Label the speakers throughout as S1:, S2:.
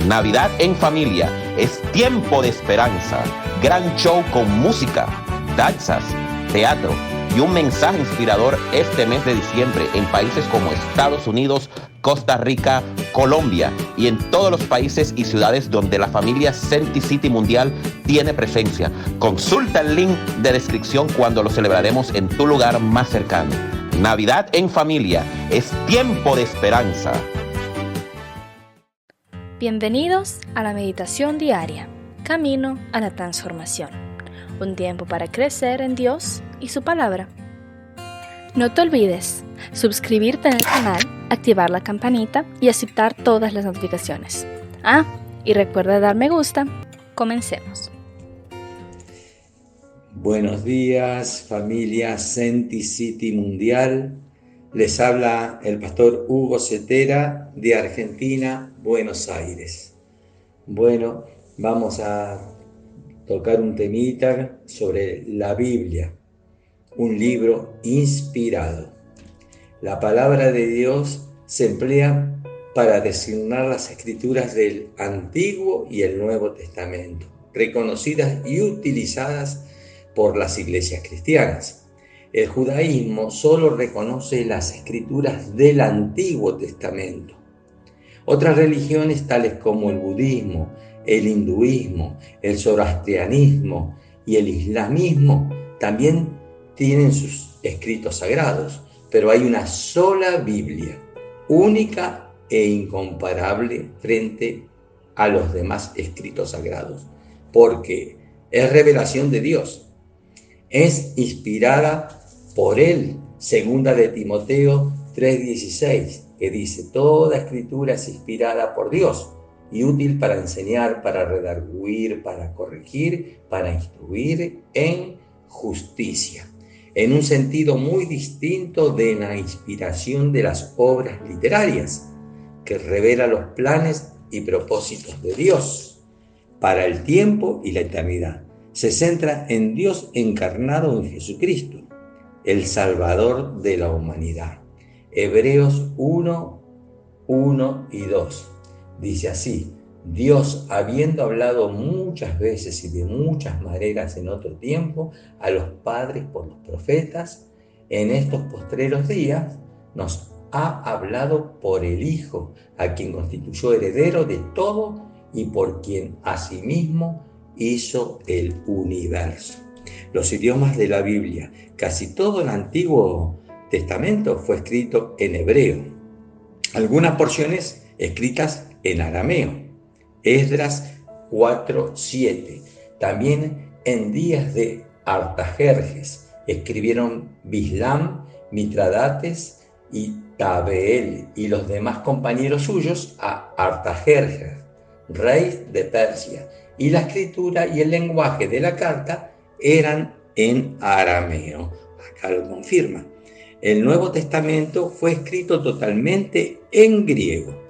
S1: Navidad en familia es tiempo de esperanza. Gran show con música, danzas, teatro y un mensaje inspirador este mes de diciembre en países como Estados Unidos, Costa Rica, Colombia y en todos los países y ciudades donde la familia Senti City Mundial tiene presencia. Consulta el link de descripción cuando lo celebraremos en tu lugar más cercano. Navidad en familia es tiempo de esperanza.
S2: Bienvenidos a la meditación diaria, camino a la transformación. Un tiempo para crecer en Dios y su palabra. No te olvides suscribirte en el canal, activar la campanita y aceptar todas las notificaciones. Y recuerda dar me gusta. Comencemos.
S3: Buenos días, familia Senti City Mundial. Les habla el pastor Hugo Cetera de Argentina, Buenos Aires. Bueno, vamos a tocar un temita sobre la Biblia, un libro inspirado. La palabra de Dios se emplea para designar las escrituras del Antiguo y el Nuevo Testamento, reconocidas y utilizadas por las iglesias cristianas. El judaísmo solo reconoce las escrituras del Antiguo Testamento. Otras religiones tales como el budismo, el hinduismo, el zoroastrianismo y el islamismo también tienen sus escritos sagrados, pero hay una sola Biblia, única e incomparable frente a los demás escritos sagrados, porque es revelación de Dios. Es inspirada por Él, segunda de Timoteo 3:16, que dice: toda escritura es inspirada por Dios y útil para enseñar, para redarguir, para corregir, para instruir en justicia. En un sentido muy distinto de la inspiración de las obras literarias, que revela los planes y propósitos de Dios para el tiempo y la eternidad. Se centra en Dios encarnado en Jesucristo, el Salvador de la humanidad. Hebreos 1, 1 y 2. Dice así: Dios, habiendo hablado muchas veces y de muchas maneras en otro tiempo a los padres por los profetas, en estos postreros días nos ha hablado por el Hijo, a quien constituyó heredero de todo y por quien asimismo hizo el universo. Los idiomas de la Biblia, casi todo el Antiguo Testamento fue escrito en hebreo. Algunas porciones escritas en arameo. Esdras 4:7. También en días de Artajerjes escribieron Bislam, Mitradates y Tabeel y los demás compañeros suyos a Artajerjes, rey de Persia, y la escritura y el lenguaje de la carta eran en arameo. Acá lo confirma. El Nuevo Testamento fue escrito totalmente en griego.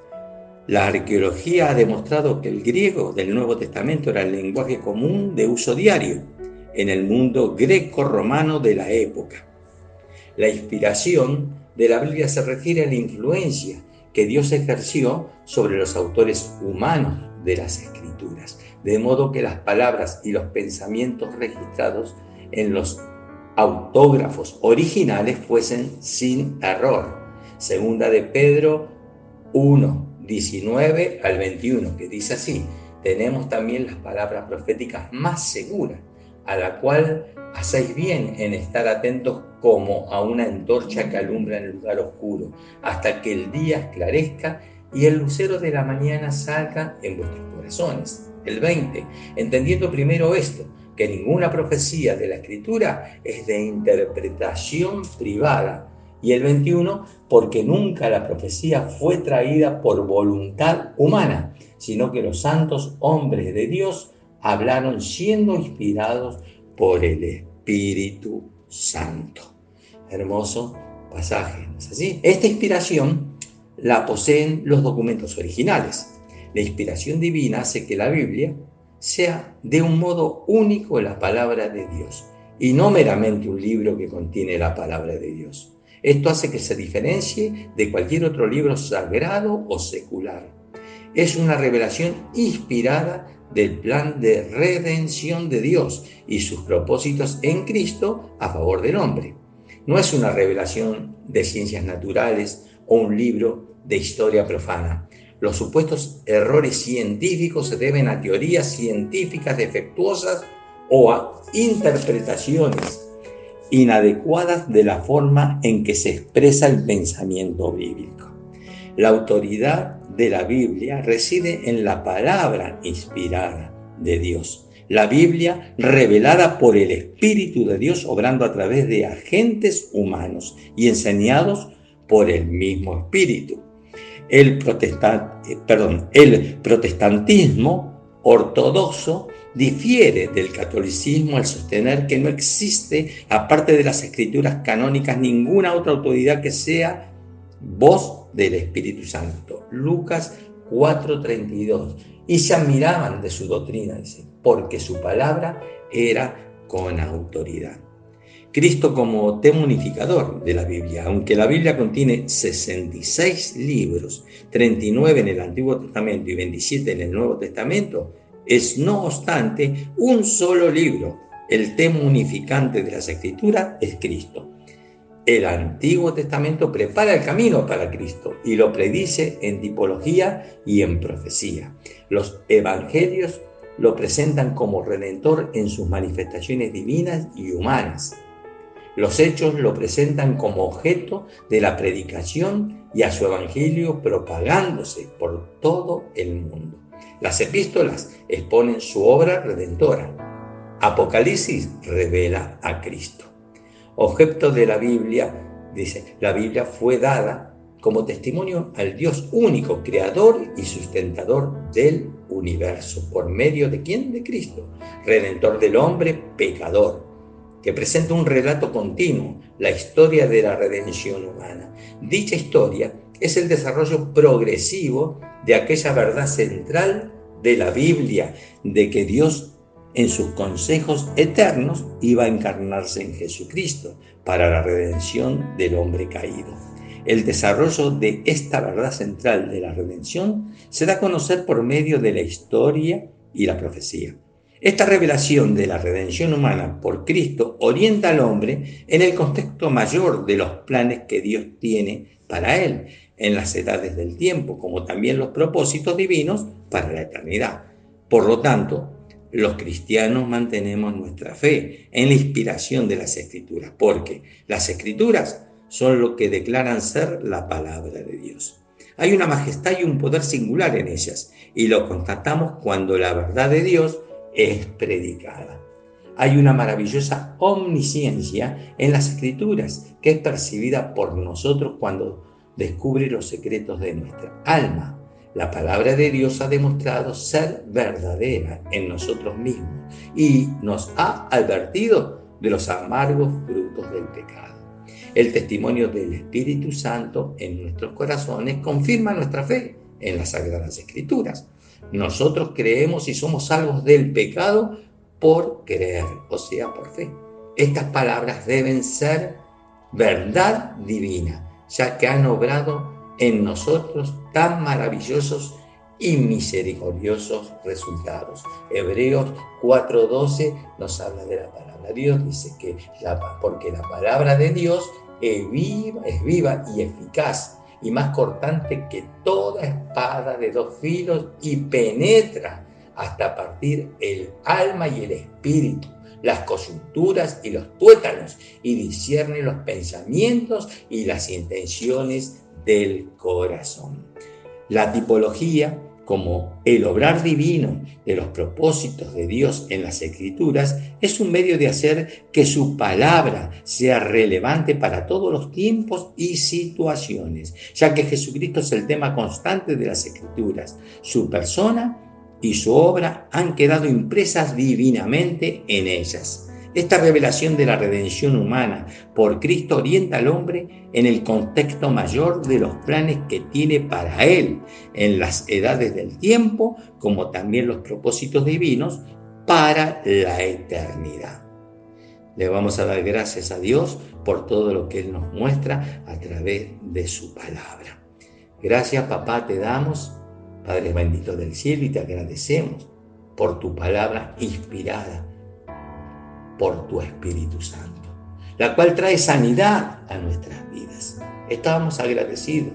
S3: La arqueología ha demostrado que el griego del Nuevo Testamento era el lenguaje común de uso diario en el mundo greco-romano de la época. La inspiración de la Biblia se refiere a la influencia que Dios ejerció sobre los autores humanos de las Escrituras, de modo que las palabras y los pensamientos registrados en los autógrafos originales fuesen sin error. Segunda de Pedro 1, 19 al 21, que dice así: tenemos también las palabras proféticas más seguras, a la cual hacéis bien en estar atentos como a una antorcha que alumbra en el lugar oscuro, hasta que el día esclarezca y el lucero de la mañana salga en vuestros corazones. El 20, entendiendo primero esto, que ninguna profecía de la Escritura es de interpretación privada. Y el 21, porque nunca la profecía fue traída por voluntad humana, sino que los santos hombres de Dios hablaron siendo inspirados por el Espíritu Santo. Hermoso pasaje, ¿no es así? Esta inspiración la poseen los documentos originales. La inspiración divina hace que la Biblia sea de un modo único la palabra de Dios y no meramente un libro que contiene la palabra de Dios. Esto hace que se diferencie de cualquier otro libro sagrado o secular. Es una revelación inspirada del plan de redención de Dios y sus propósitos en Cristo a favor del hombre. No es una revelación de ciencias naturales o un libro de historia profana. Los supuestos errores científicos se deben a teorías científicas defectuosas o a interpretaciones inadecuadas de la forma en que se expresa el pensamiento bíblico. La autoridad de la Biblia reside en la palabra inspirada de Dios. La Biblia revelada por el Espíritu de Dios obrando a través de agentes humanos y enseñados por el mismo Espíritu. El protestantismo ortodoxo difiere del catolicismo al sostener que no existe, aparte de las escrituras canónicas, ninguna otra autoridad que sea voz del Espíritu Santo. Lucas 4:32. Y se admiraban de su doctrina, dice, porque su palabra era con autoridad. Cristo como tema unificador de la Biblia. Aunque la Biblia contiene 66 libros, 39 en el Antiguo Testamento y 27 en el Nuevo Testamento, es no obstante un solo libro. El tema unificante de las Escrituras es Cristo. El Antiguo Testamento prepara el camino para Cristo y lo predice en tipología y en profecía. Los evangelios lo presentan como redentor en sus manifestaciones divinas y humanas. Los hechos lo presentan como objeto de la predicación y a su evangelio propagándose por todo el mundo. Las epístolas exponen su obra redentora. Apocalipsis revela a Cristo. Objeto de la Biblia, dice, la Biblia fue dada como testimonio al Dios único, creador y sustentador del universo. ¿Por medio de quién? De Cristo, redentor del hombre pecador, que presenta un relato continuo, la historia de la redención humana. Dicha historia es el desarrollo progresivo de aquella verdad central de la Biblia, de que Dios en sus consejos eternos iba a encarnarse en Jesucristo para la redención del hombre caído. El desarrollo de esta verdad central de la redención se da a conocer por medio de la historia y la profecía. Esta revelación de la redención humana por Cristo orienta al hombre en el contexto mayor de los planes que Dios tiene para él en las edades del tiempo, como también los propósitos divinos para la eternidad. Por lo tanto, los cristianos mantenemos nuestra fe en la inspiración de las Escrituras, porque las Escrituras son lo que declaran ser la palabra de Dios. Hay una majestad y un poder singular en ellas, y lo constatamos cuando la verdad de Dios es predicada. Hay una maravillosa omnisciencia en las Escrituras que es percibida por nosotros cuando descubre los secretos de nuestra alma. La palabra de Dios ha demostrado ser verdadera en nosotros mismos y nos ha advertido de los amargos frutos del pecado. El testimonio del Espíritu Santo en nuestros corazones confirma nuestra fe en las Sagradas Escrituras. Nosotros creemos y somos salvos del pecado por creer, o sea, por fe. Estas palabras deben ser verdad divina, ya que han obrado en nosotros tan maravillosos y misericordiosos resultados. Hebreos 4:12 nos habla de la palabra de Dios, dice que porque la palabra de Dios es viva y eficaz, y más cortante que toda espada de dos filos, y penetra hasta partir el alma y el espíritu, las coyunturas y los tuétanos, y discierne los pensamientos y las intenciones del corazón. La tipología, como el obrar divino de los propósitos de Dios en las Escrituras, es un medio de hacer que su palabra sea relevante para todos los tiempos y situaciones, ya que Jesucristo es el tema constante de las Escrituras. Su persona y su obra han quedado impresas divinamente en ellas. Esta revelación de la redención humana por Cristo orienta al hombre en el contexto mayor de los planes que tiene para él en las edades del tiempo, como también los propósitos divinos para la eternidad. Le vamos a dar gracias a Dios por todo lo que Él nos muestra a través de su palabra. Gracias, papá, te damos Padre bendito del cielo, y te agradecemos por tu palabra inspirada por tu Espíritu Santo, la cual trae sanidad a nuestras vidas. Estábamos agradecidos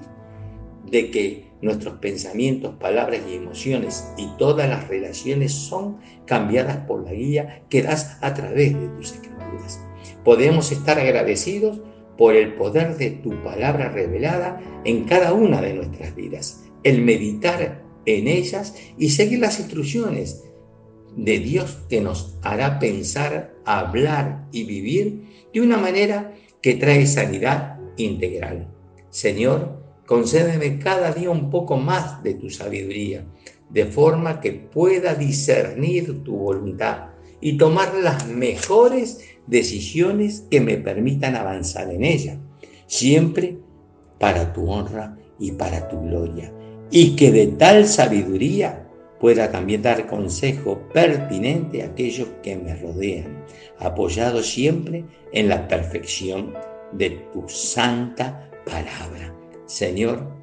S3: de que nuestros pensamientos, palabras y emociones y todas las relaciones son cambiadas por la guía que das a través de tus escrituras. Podemos estar agradecidos por el poder de tu palabra revelada en cada una de nuestras vidas, el meditar en ellas y seguir las instrucciones de Dios que nos hará pensar, hablar y vivir de una manera que trae sanidad integral. Señor, concédeme cada día un poco más de tu sabiduría, de forma que pueda discernir tu voluntad y tomar las mejores decisiones que me permitan avanzar en ella, siempre para tu honra y para tu gloria, y que de tal sabiduría pueda también dar consejo pertinente a aquellos que me rodean, apoyado siempre en la perfección de tu santa palabra. Señor,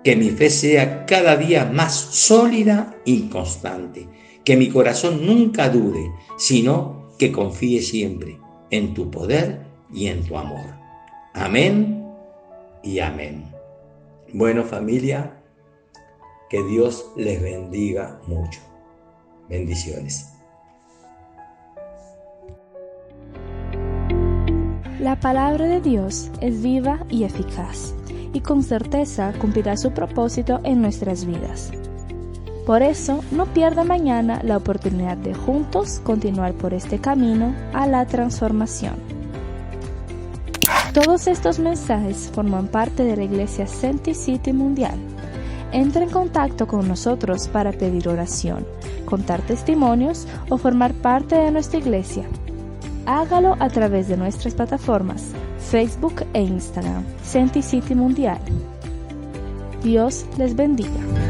S3: que mi fe sea cada día más sólida y constante, que mi corazón nunca dude, sino que confíe siempre en tu poder y en tu amor. Amén y amén. Bueno, familia, que Dios les bendiga mucho. Bendiciones.
S2: La palabra de Dios es viva y eficaz, y con certeza cumplirá su propósito en nuestras vidas. Por eso, no pierda mañana la oportunidad de juntos continuar por este camino a la transformación. Todos estos mensajes forman parte de la Iglesia Senti City Mundial. Entra en contacto con nosotros para pedir oración, contar testimonios o formar parte de nuestra iglesia. Hágalo a través de nuestras plataformas Facebook e Instagram, Senti City Mundial. Dios les bendiga.